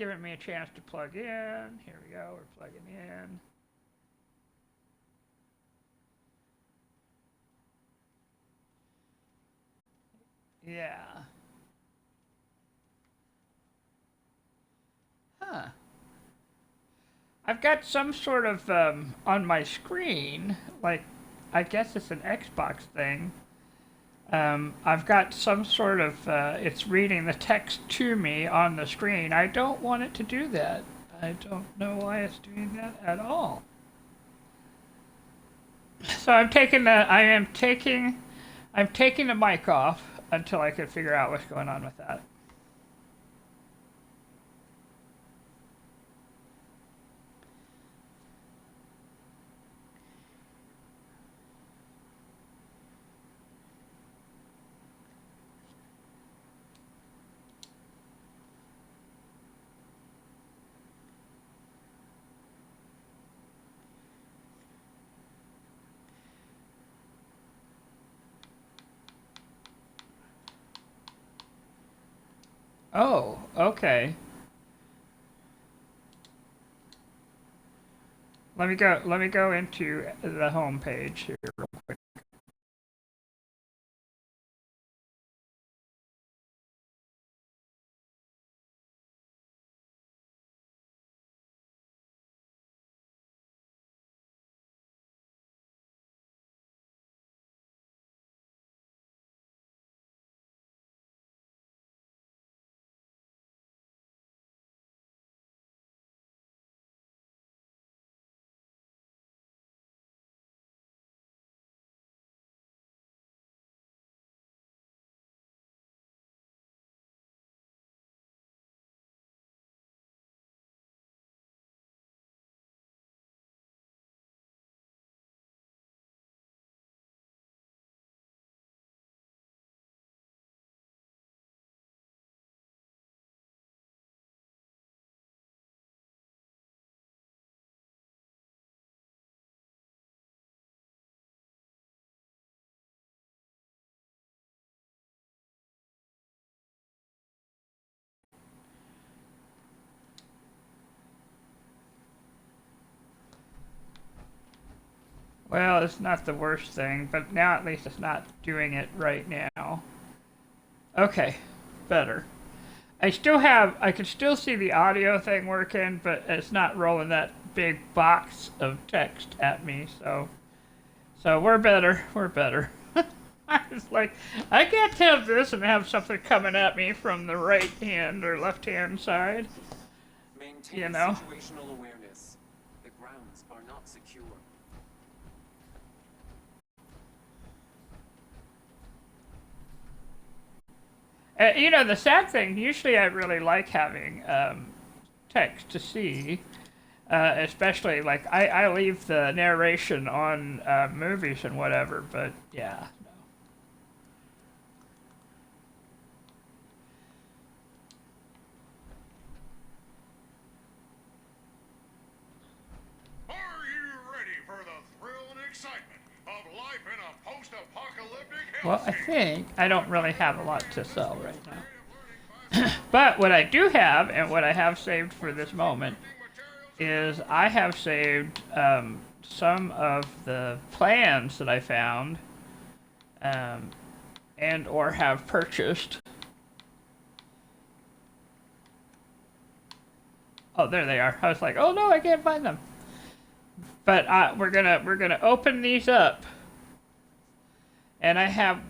giving me a chance to plug in. Here we go. We're plugging in. Yeah. Huh. I've got some sort of on my screen, like I guess it's an Xbox thing. I've got some sort of it's reading the text to me on the screen. I don't want it to do that. I don't know why it's doing that at all. So I'm taking the mic off until I can figure out what's going on with that. Oh, okay. Let me go into the home page here real quick. Well, it's not the worst thing, but now at least it's not doing it right now. Okay, better. I can still see the audio thing working, but it's not rolling that big box of text at me, so we're better. We're better. I was like, I can't have this and have something coming at me from the right hand or left hand side. Maintain You know? situational awareness. The grounds are not secure. You know, the sad thing, usually I really like having text to see, especially like I leave the narration on movies and whatever, but yeah. Are you ready for the thrill and excitement of life in a post-apocalyptic Well, I hellscape? think I don't really have a lot to sell right now. But what I do have, and what I have saved for this moment, is I have saved some of the plans that I found um, and or have purchased. Oh, there they are. I was like, oh no, I can't find them. But we're gonna open these up, and I have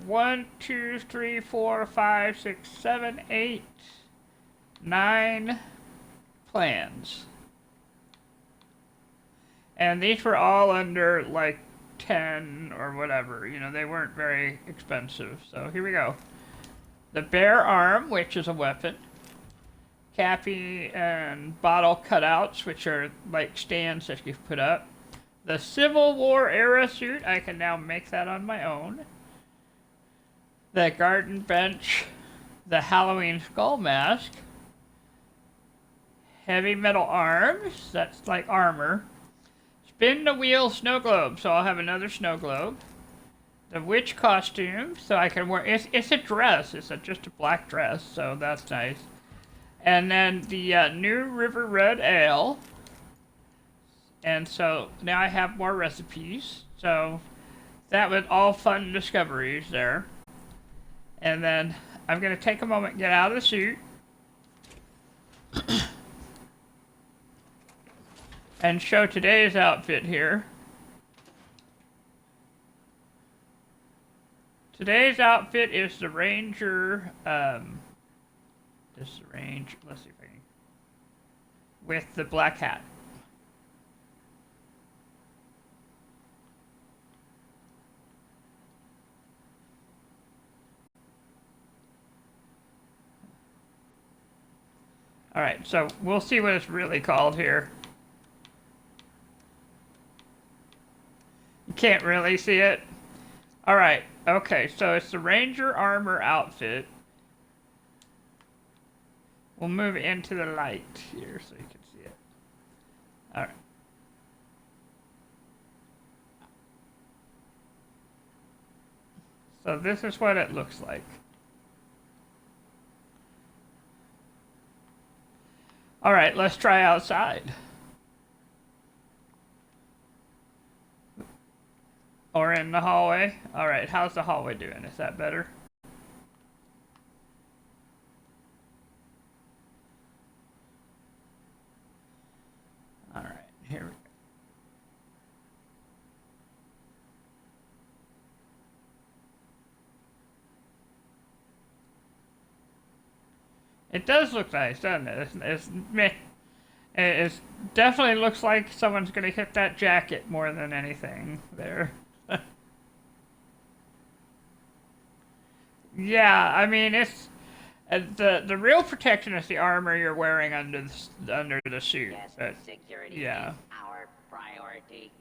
9 plans, and these were all under like 10 or whatever. You know, they weren't very expensive. So here we go. The bear arm, which is a weapon. Cappy and bottle cutouts, which are like stands that you put up. The Civil War era suit, I can now make that on my own. The garden bench, the Halloween skull mask, heavy metal arms, that's like armor. Spin the wheel snow globe, so I'll have another snow globe. The witch costume, so I can wear, it's a dress, just a black dress, so that's nice. And then the New River Red Ale. And so now I have more recipes. So that was all fun discoveries there. And then I'm going to take a moment, get out of the suit. And show today's outfit here. Today's outfit is the Ranger, this is the Ranger, let's see if I can, with the black hat. Alright, so we'll see what it's really called here. You can't really see it. Alright, okay, so it's the Ranger armor outfit. We'll move into the light here so you can see it. Alright. So this is what it looks like. Alright, let's try outside. Or in the hallway. Alright, how's the hallway doing? Is that better? Alright, here we go. It does look nice, doesn't it? It definitely looks like someone's going to hit that jacket more than anything there. Yeah, I mean, it's the real protection is the armor you're wearing under the suit. Yes, security yeah. is our priority.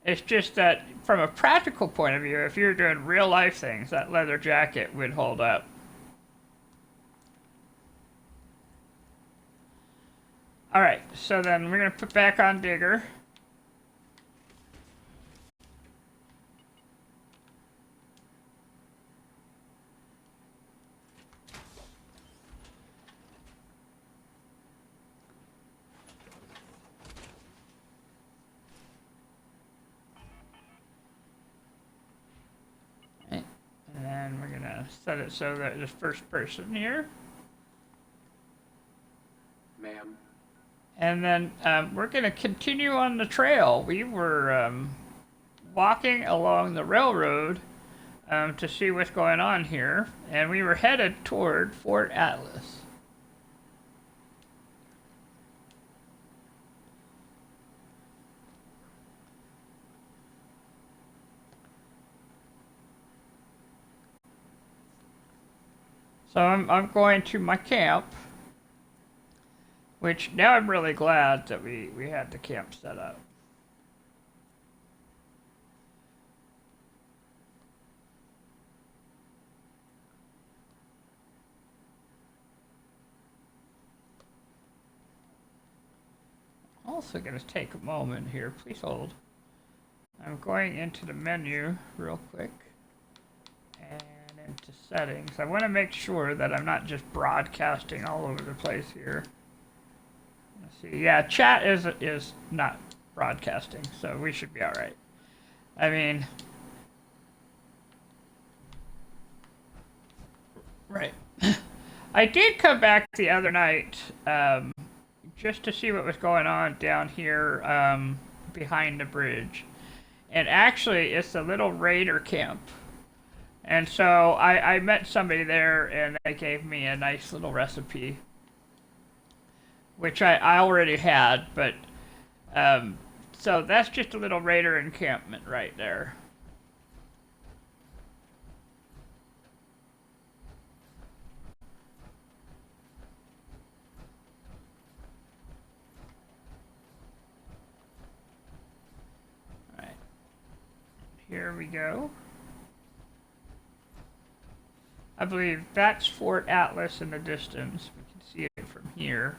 It's just that from a practical point of view, if you're doing real life things, that leather jacket would hold up. Alright, so then we're going to put back on Digger. And then we're going to set it so that it's first person here. Ma'am. And then we're going to continue on the trail. We were walking along the railroad to see what's going on here, and we were headed toward Fort Atlas. So I'm going to my camp. Which, now I'm really glad that we had the camp set up. Also going to take a moment here, please hold. I'm going into the menu real quick. And into settings. I want to make sure that I'm not just broadcasting all over the place here. Let's see. Yeah, chat is not broadcasting, so we should be all right. I mean, right. I did come back the other night just to see what was going on down here behind the bridge, and actually, it's a little raider camp. And so I met somebody there, and they gave me a nice little recipe. Which I already had, but so that's just a little raider encampment right there. All right, here we go. I believe that's Fort Atlas in the distance. We can see it from here.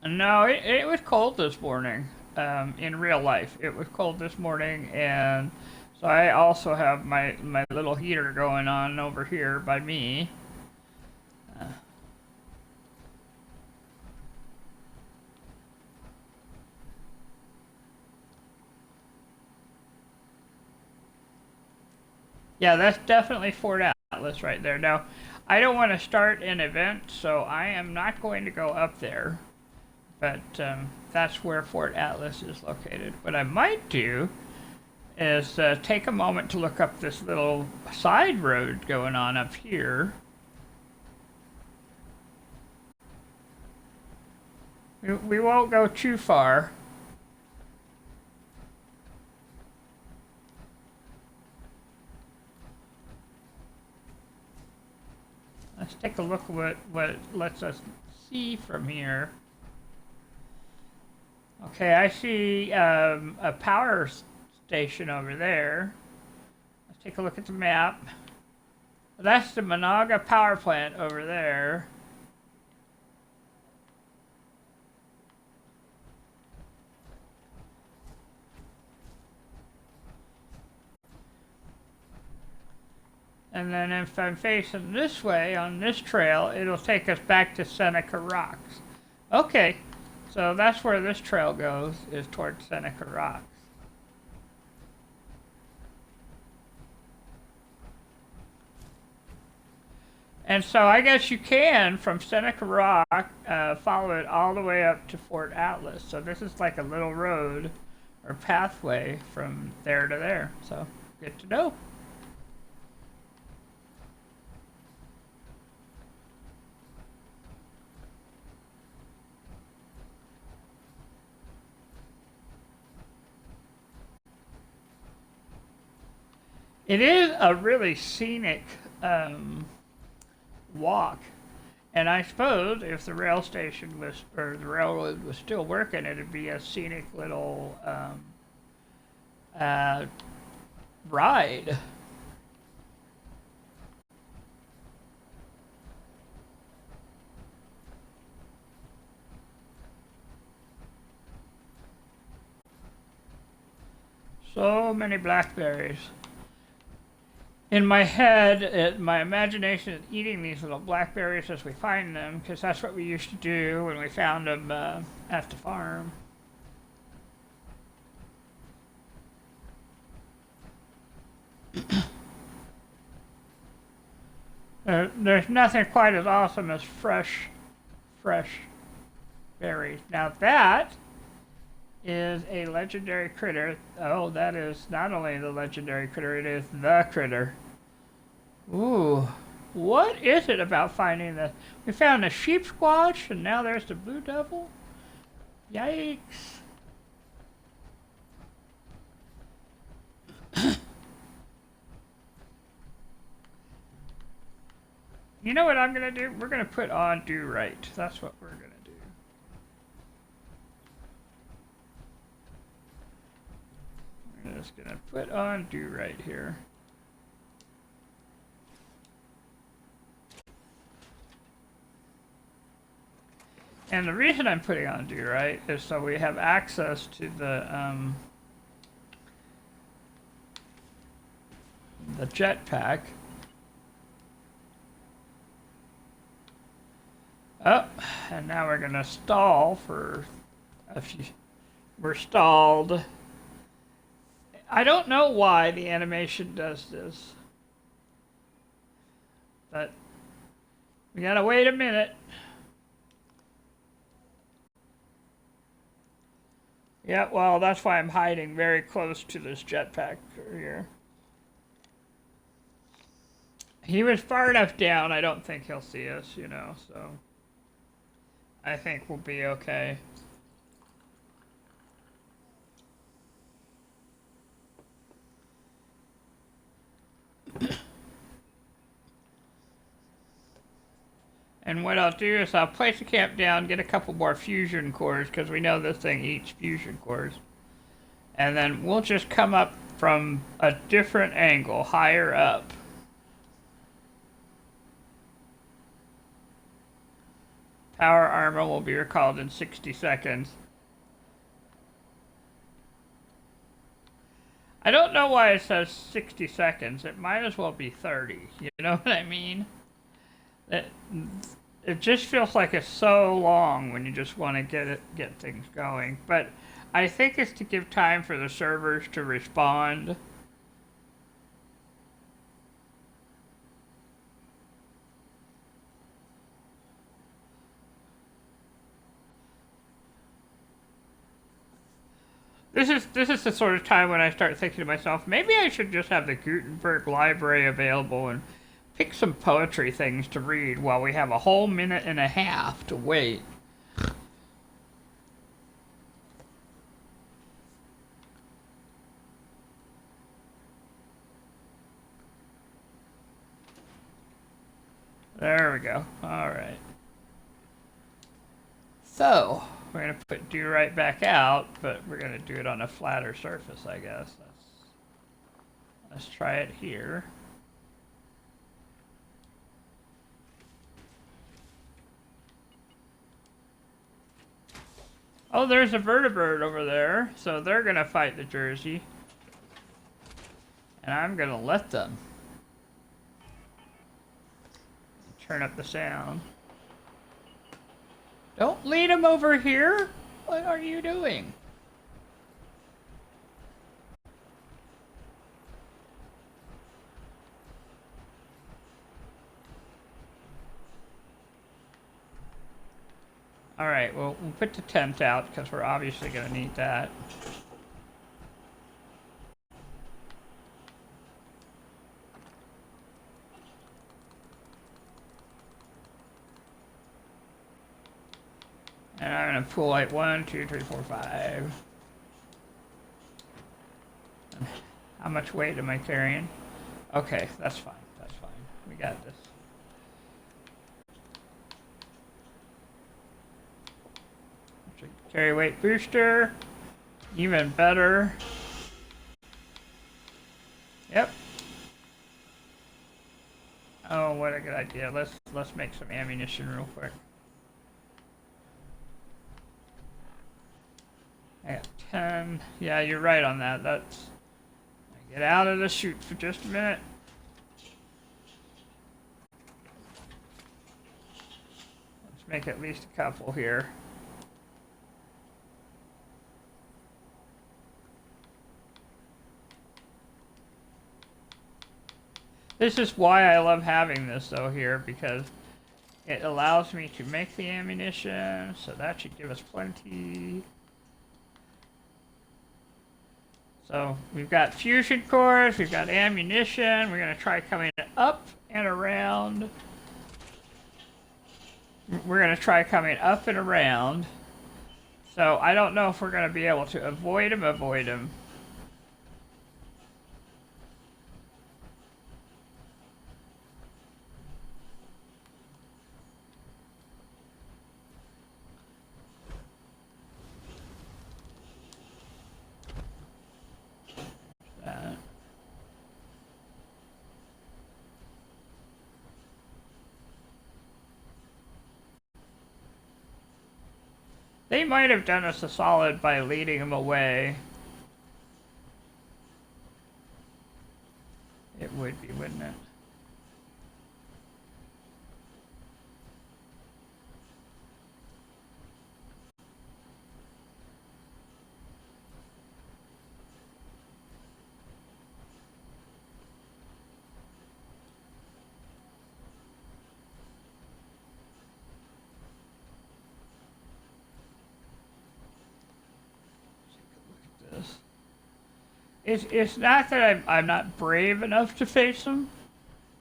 No, it was cold this morning. In real life, it was cold this morning, and so I also have my little heater going on over here by me. Yeah, that's definitely Fort Atlas right there. Now, I don't want to start an event, so I am not going to go up there. But that's where Fort Atlas is located. What I might do is take a moment to look up this little side road going on up here. We won't go too far. Let's take a look at what it lets us see from here. Okay, I see a power station over there. Let's take a look at the map. That's the Monaga power plant over there. And then if I'm facing this way on this trail, it'll take us back to Seneca Rocks. Okay, so that's where this trail goes, is towards Seneca Rocks. And so I guess you can, from Seneca Rock, follow it all the way up to Fort Atlas. So this is like a little road or pathway from there to there. So good to know. It is a really scenic walk, and I suppose if the rail station was, or the railroad was still working, it'd be a scenic little ride. So many blackberries. In my head, my imagination is eating these little blackberries as we find them, because that's what we used to do when we found them at the farm. There's nothing quite as awesome as fresh berries. Now that is a legendary critter. Oh, that is not only the legendary critter, it is the critter. Ooh, what is it about finding the... We found the sheep squash, and now there's the blue devil? Yikes. You know what I'm going to do? We're going to put on Do Right. That's what we're going to do. We're just going to put on Do Right here. And the reason I'm putting on Do Right is so we have access to the jetpack. Oh, and now we're gonna stall for a few. We're stalled. I don't know why the animation does this, but we gotta wait a minute. Yeah, well, that's why I'm hiding very close to this jetpack here. He was far enough down, I don't think he'll see us, you know, so I think we'll be okay. And what I'll do is I'll place the camp down, get a couple more fusion cores, because we know this thing eats fusion cores. And then we'll just come up from a different angle, higher up. Power armor will be recalled in 60 seconds. I don't know why it says 60 seconds. It might as well be 30. You know what I mean? It just feels like it's so long when you just want to get things going. But I think it's to give time for the servers to respond. This is the sort of time when I start thinking to myself, maybe I should just have the Gutenberg library available and pick some poetry things to read while we have a whole minute and a half to wait. There we go. All right. So, we're going to put do right back out, but we're going to do it on a flatter surface, I guess. Let's try it here. Oh, there's a vertibird over there, so they're going to fight the Jersey. And I'm going to let them. Turn up the sound. Don't lead him over here. What are you doing? All right, well, we'll put the tent out because we're obviously going to need that. And I'm going to pull like 1, 2, 3, 4, 5. How much weight am I carrying? Okay, that's fine. That's fine. We got this. Carry weight booster. Even better. Yep. Oh, what a good idea. Let's make some ammunition real quick. I got 10. Yeah, you're right on that. That's. Get out of the chute for just a minute. Let's make at least a couple here. This is why I love having this though here, because it allows me to make the ammunition, so that should give us plenty. So we've got fusion cores, we've got ammunition, we're going to try coming up and around. We're going to try coming up and around. So I don't know if we're going to be able to avoid him. They might have done us a solid by leading him away. It would be, wouldn't it? It's not that I'm not brave enough to face them.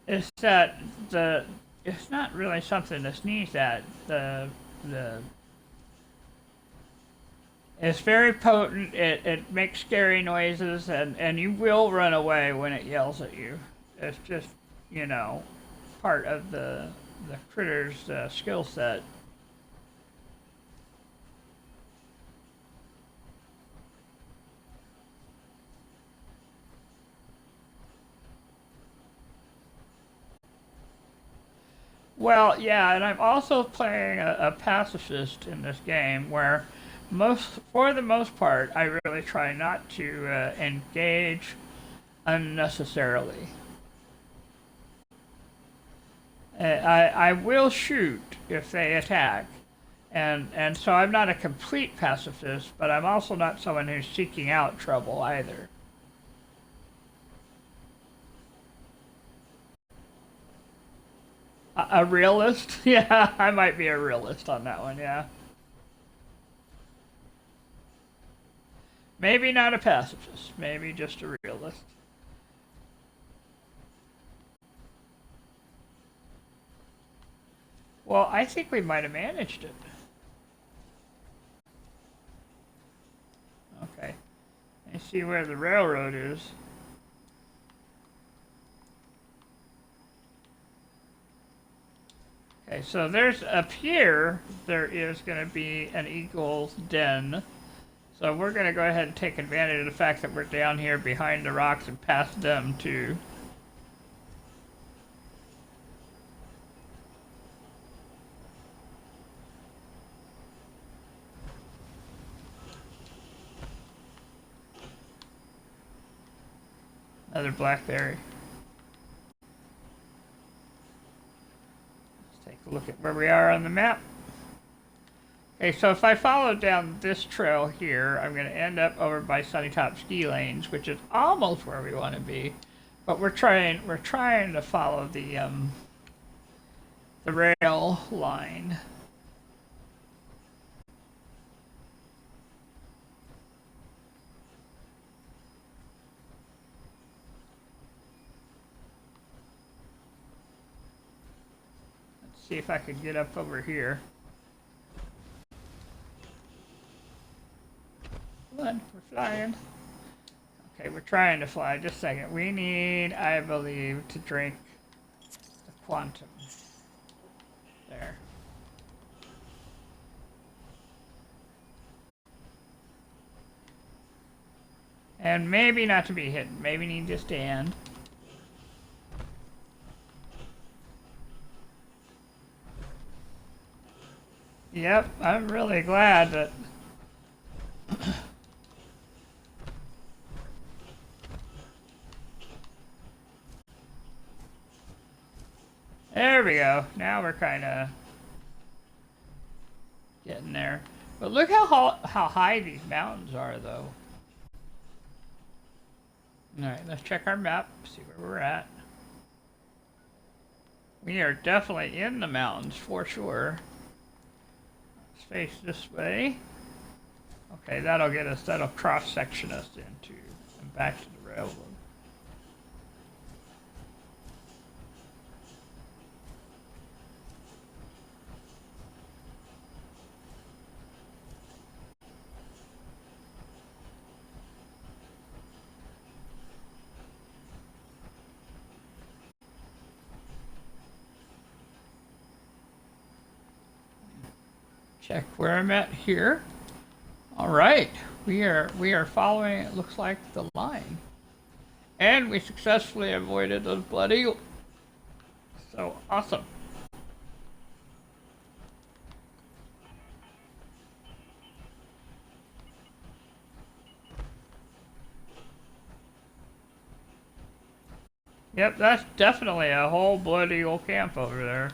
It's that it's not really something to sneeze at. It's very potent. It makes scary noises, and you will run away when it yells at you. It's just, you know, part of the critter's skill set. Well, yeah, and I'm also playing a pacifist in this game where for the most part, I really try not to engage unnecessarily. I will shoot if they attack, and so I'm not a complete pacifist, but I'm also not someone who's seeking out trouble either. A realist? Yeah, I might be a realist on that one, yeah. Maybe not a pacifist, maybe just a realist. Well, I think we might have managed it. Okay. I see where the railroad is. Okay, so there's up here, there is going to be an eagle's den. So we're going to go ahead and take advantage of the fact that we're down here behind the rocks and past them too. Another blackberry. Let's take a look at where we are on the map. Okay, so if I follow down this trail here, I'm going to end up over by Sunnytop Ski Lanes, which is almost where we want to be. But we're trying to follow the rail line. Let's see if I could get up over here. Come on, we're flying. Okay, we're trying to fly. Just a second. We need, I believe, to drink the quantum. There. And maybe not to be hidden. Maybe need to stand. Yep, I'm really glad that there we go. Now we're kind of getting there. But look how high these mountains are, though. All right, let's check our map, see where we're at. We are definitely in the mountains for sure. Let's face this way. Okay, that'll cross-section us into and back to the railroad. Check where I'm at here. All right, we are following, it looks like, the line. And we successfully avoided those blood eagles. So awesome. Yep, that's definitely a whole blood eagle camp over there.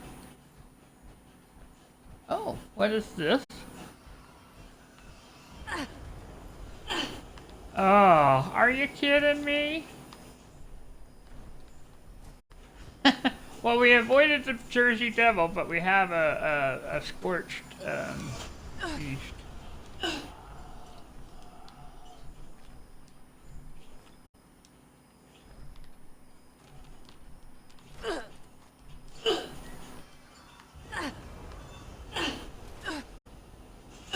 Oh, what is this? Oh, are you kidding me? Well, we avoided the Jersey Devil, but we have a scorched beast.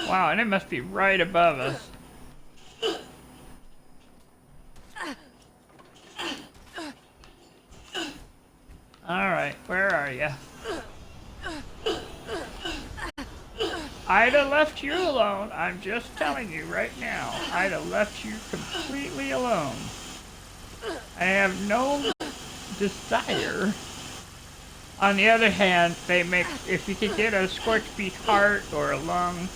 Wow, and it must be right above us. Alright, where are you? I'd have left you alone. I'm just telling you right now. I'd have left you completely alone. I have no desire. On the other hand, they make, if you could get a scorched beast heart or a lung,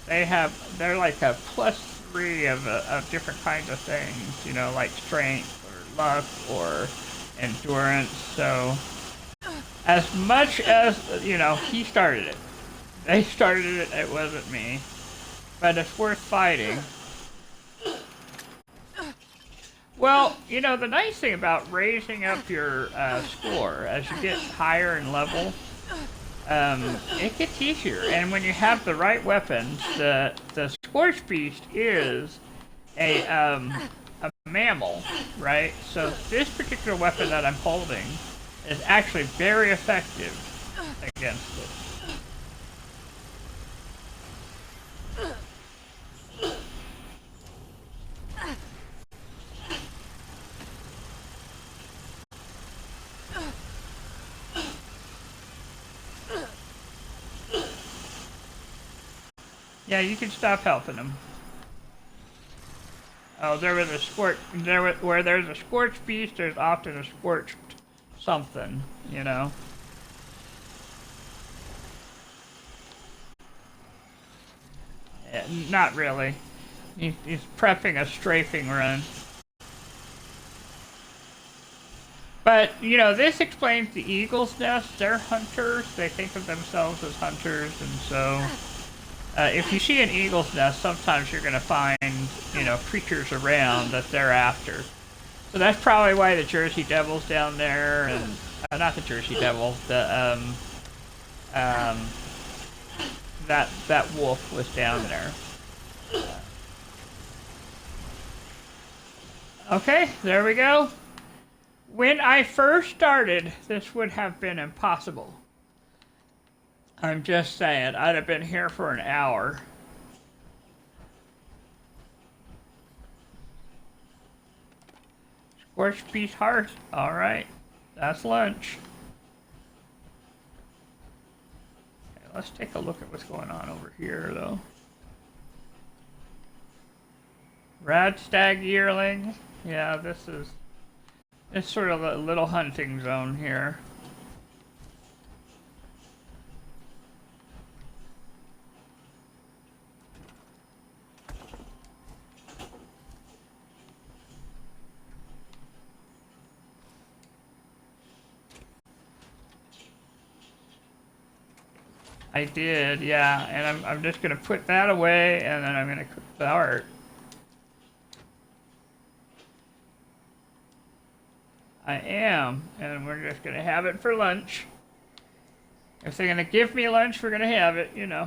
they're like a +3 of different kinds of things, you know, like strength or luck or endurance. So as much as, you know, he started it. They started it, it wasn't me. But it's worth fighting. Well, you know, the nice thing about raising up your score as you get higher in level, it gets easier. And when you have the right weapons, the Scorch Beast is a mammal, right? So this particular weapon that I'm holding is actually very effective against it. Yeah, you can stop helping him. Oh, there was a where there's a scorched beast, there's often a scorched something, you know. Not really. He's prepping a strafing run. But, you know, this explains the eagle's nest. They're hunters. They think of themselves as hunters, and so if you see an eagle's nest, sometimes you're going to find, you know, creatures around that they're after. So that's probably why the Jersey Devil's down there, and not the Jersey Devil, the that wolf was down there. Okay, there we go. When I first started, this would have been impossible. I'm just saying, I'd have been here for an hour. Scorched beast heart. Alright, that's lunch. Okay, let's take a look at what's going on over here, though. Radstag yearling. Yeah, this is... It's sort of a little hunting zone here. I did, yeah, and I'm just gonna put that away, and then I'm gonna cook the heart. I am, and we're just gonna have it for lunch. If they're gonna give me lunch, we're gonna have it, you know.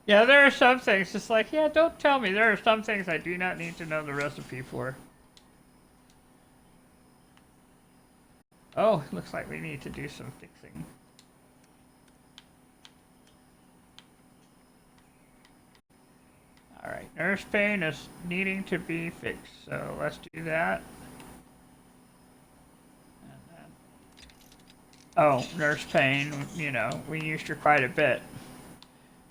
Yeah, there are some things, it's like, yeah, don't tell me. There are some things I do not need to know the recipe for. Oh, looks like we need to do some fixing. Alright, nurse pain is needing to be fixed, so let's do that. And then, oh, nurse pain, you know, we used her quite a bit.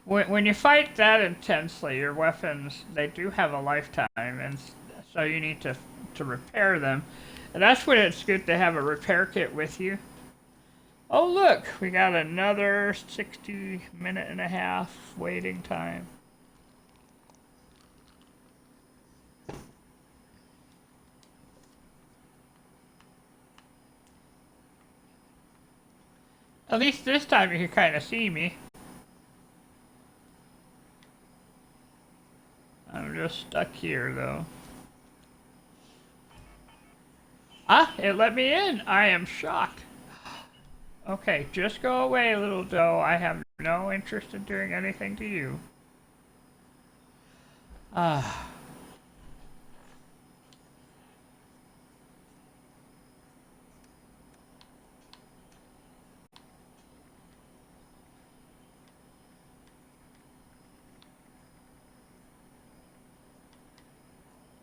When you fight that intensely, your weapons, they do have a lifetime, and so you need to repair them. And that's when it's good to have a repair kit with you. Oh look, we got another 60-minute-and-a-half waiting time. At least this time you can kind of see me. I'm just stuck here, though. Ah, it let me in. I am shocked. Okay, just go away, little doe. I have no interest in doing anything to you. Ah.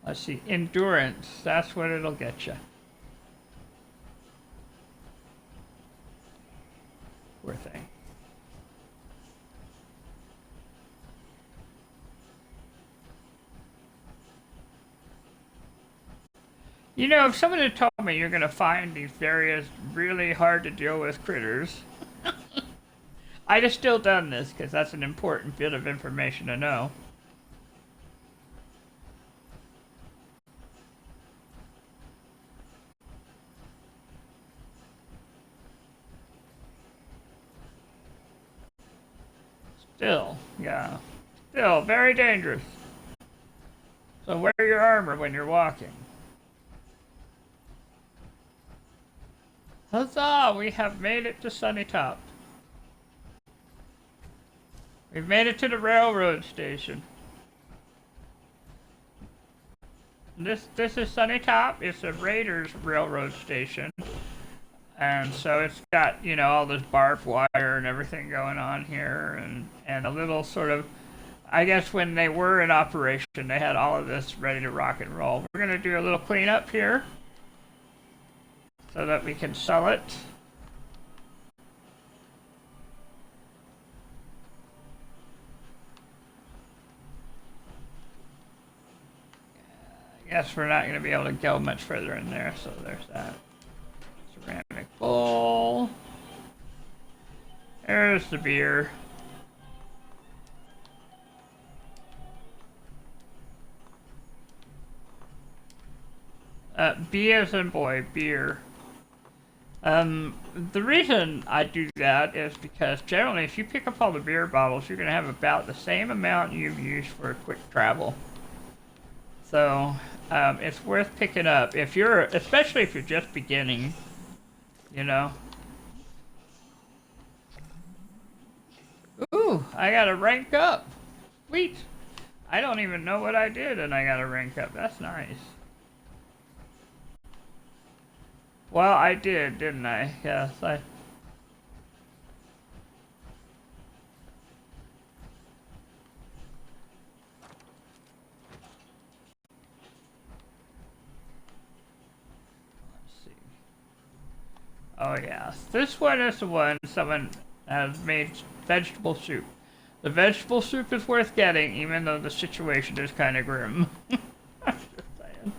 Let's see, endurance. That's what it'll get you. Poor thing. You know, if someone had told me you're gonna find these various really hard to deal with critters, I'd have still done this because that's an important bit of information to know. Still, yeah. Still very dangerous. So wear your armor when you're walking. Huzzah! We have made it to Sunny Top. We've made it to the railroad station. This is Sunny Top. It's a Raiders railroad station. And so it's got, you know, all this barbed wire and everything going on here, and a little sort of, I guess when they were in operation, they had all of this ready to rock and roll. We're going to do a little cleanup here so that we can sell it. I guess we're not going to be able to go much further in there, so there's that. Ceramic bowl. There's the beer. B as in boy, beer. The reason I do that is because generally if you pick up all the beer bottles, you're going to have about the same amount you've used for a quick travel. So, it's worth picking up if you're, especially if you're just beginning, you know. Ooh, I got to rank up. Sweet. I don't even know what I did and I got to rank up. That's nice. Well, I did, didn't I? Yes, I... Oh yeah, this one is the one someone has made vegetable soup. The vegetable soup is worth getting, even though the situation is kind of grim. Just saying.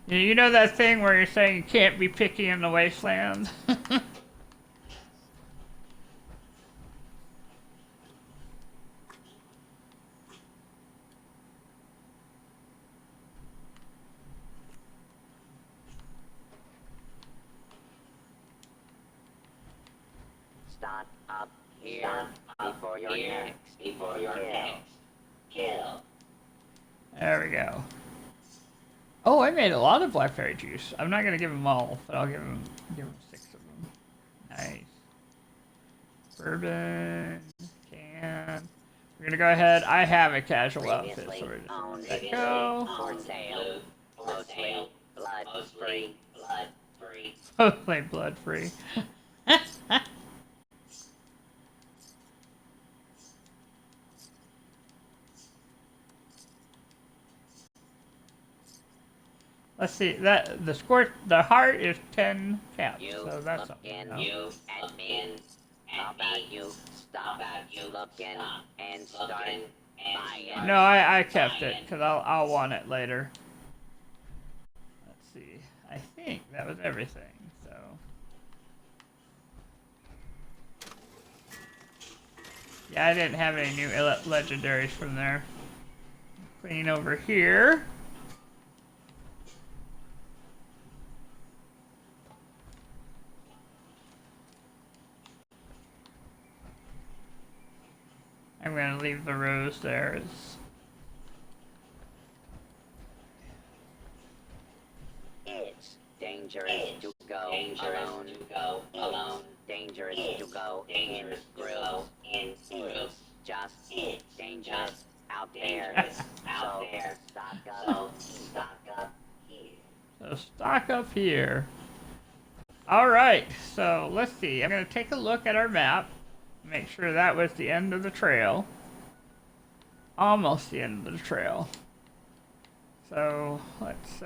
You know that thing where you're saying you can't be picky in the wasteland? Stop up here before your next kill. There we go. Oh, I made a lot of blackberry juice. I'm not gonna give them all, but I'll give them 6 of them. Nice. Bourbon can. We're gonna go ahead. I have a casual outfit, so we're just let go. For sale. Mostly blood free. Totally blood free. Let's see, that the heart is 10 caps, so that's something. You admin. How about you stop looking and start buying? No, I kept it because I'll want it later. Let's see. I think that was everything. So. Yeah, I didn't have any new legendaries from there. Clean over here. I'm gonna leave the rose there. It's dangerous to go alone. Dangerous to go in groups. It's just dangerous out there. So stock up here. So stock up here. Alright, so let's see. I'm gonna take a look at our map. Make sure that was the end of the trail. Almost the end of the trail. So let's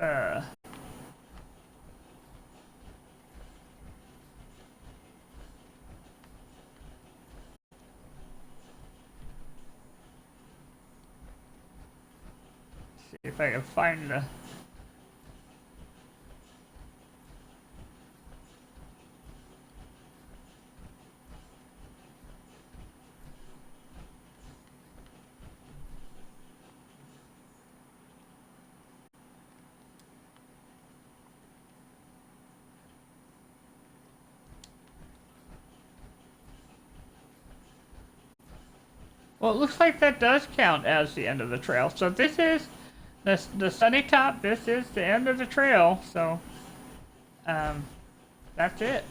if I can find the... Well, it looks like that does count as the end of the trail. So this is the sunny top. This is the end of the trail. So that's it.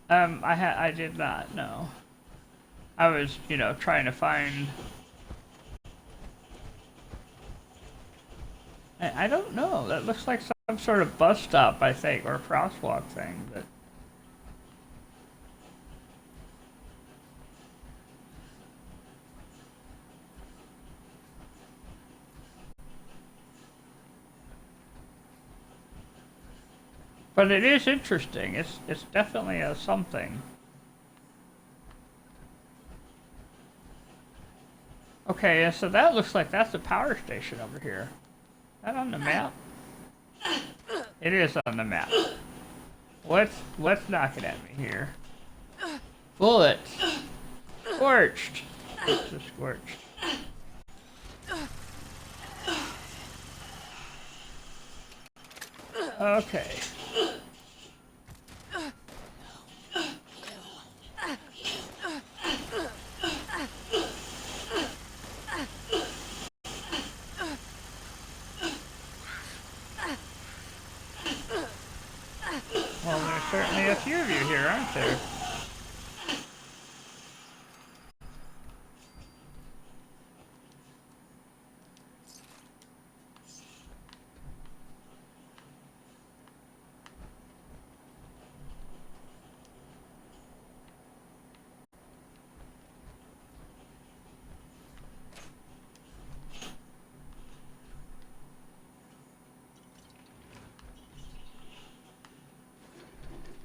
I did not know. I was, trying to find. I don't know. That looks like some sort of bus stop, I think, or crosswalk thing. But it is interesting. It's definitely a something. Okay, yeah, so that looks like that's the power station over here. Is that on the map? It is on the map. What's knocking at me here? Bullets. Scorched. It's a scorched. Okay. Well, there's certainly a few of you here, aren't there?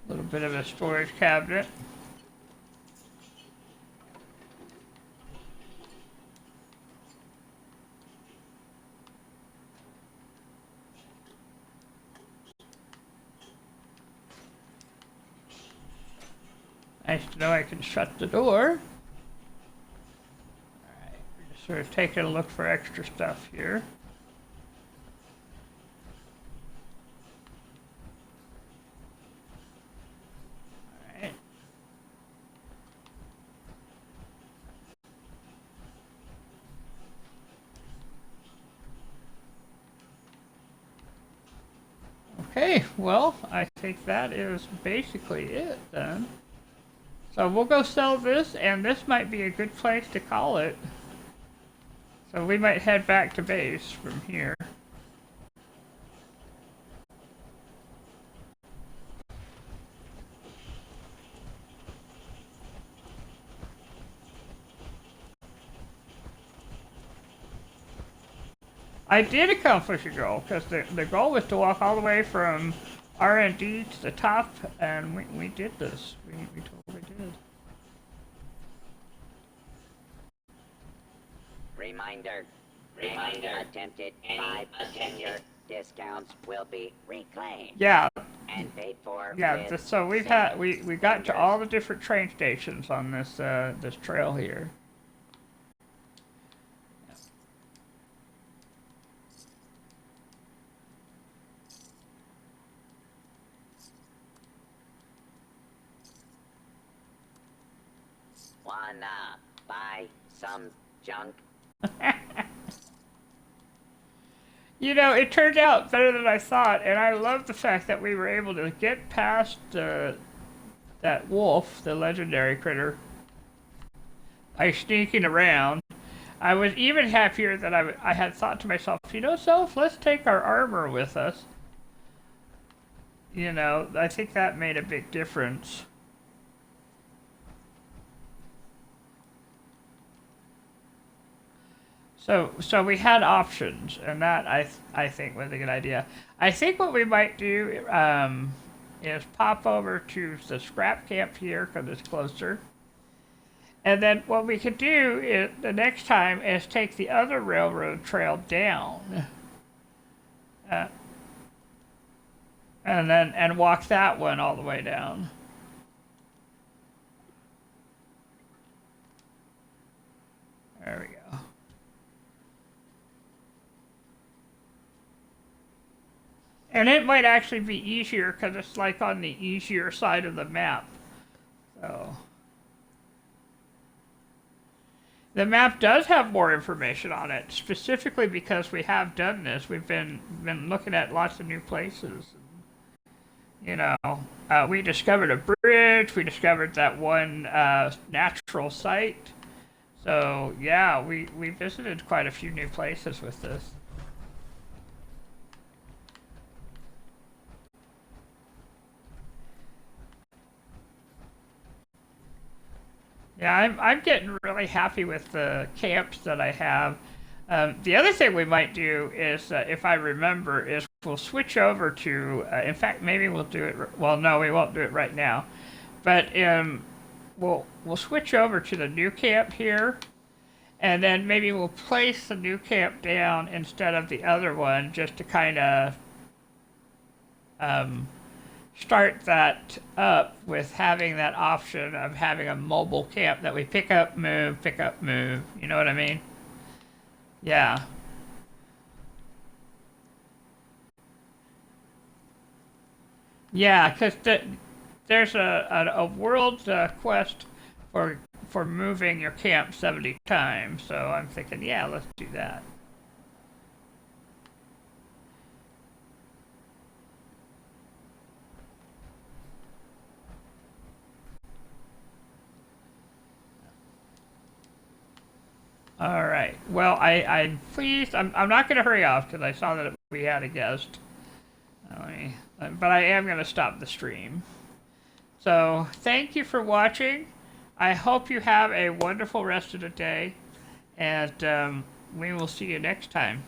A little bit of a storage cabinet. Nice to know I can shut the door. Alright, we're just sort of taking a look for extra stuff here. Alright. Okay, well, I think that is basically it then. So we'll go sell this, and this might be a good place to call it. So we might head back to base from here. I did accomplish a goal, because the goal was to walk all the way from R&D to the top, and we did this. We totally did. Reminder. Attempted 5 10-year discounts will be reclaimed. Yeah. And paid for. Yeah. So we got to all the different train stations on this this trail here. Wanna buy some junk? It turned out better than I thought, and I love the fact that we were able to get past that wolf, the legendary critter, by sneaking around. I was even happier that I had thought to myself, Soph, let's take our armor with us. I think that made a big difference. So we had options, and that I think was a good idea. I think what we might do is pop over to the scrap camp here because it's closer. And then what we could do is the next time is take the other railroad trail down. And walk that one all the way down. There we go. And it might actually be easier because it's like on the easier side of the map. So the map does have more information on it, specifically because we have done this. We've been looking at lots of new places. You know, we discovered a bridge. We discovered that one natural site. So yeah, we visited quite a few new places with this. Yeah, I'm getting really happy with the camps that I have. The other thing we might do is, if I remember, is we'll switch over to. In fact, maybe we'll do it. Well, no, we won't do it right now. But we'll switch over to the new camp here, and then maybe we'll place the new camp down instead of the other one, just to kind of start that up with having that option of having a mobile camp that we pick up, move. You know what I mean? Yeah. Yeah, because there's a world quest for moving your camp 70 times, so I'm thinking, yeah, let's do that. All right. Well, I'm pleased. I'm not going to hurry off because I saw that we had a guest. But I am going to stop the stream. So thank you for watching. I hope you have a wonderful rest of the day, and we will see you next time.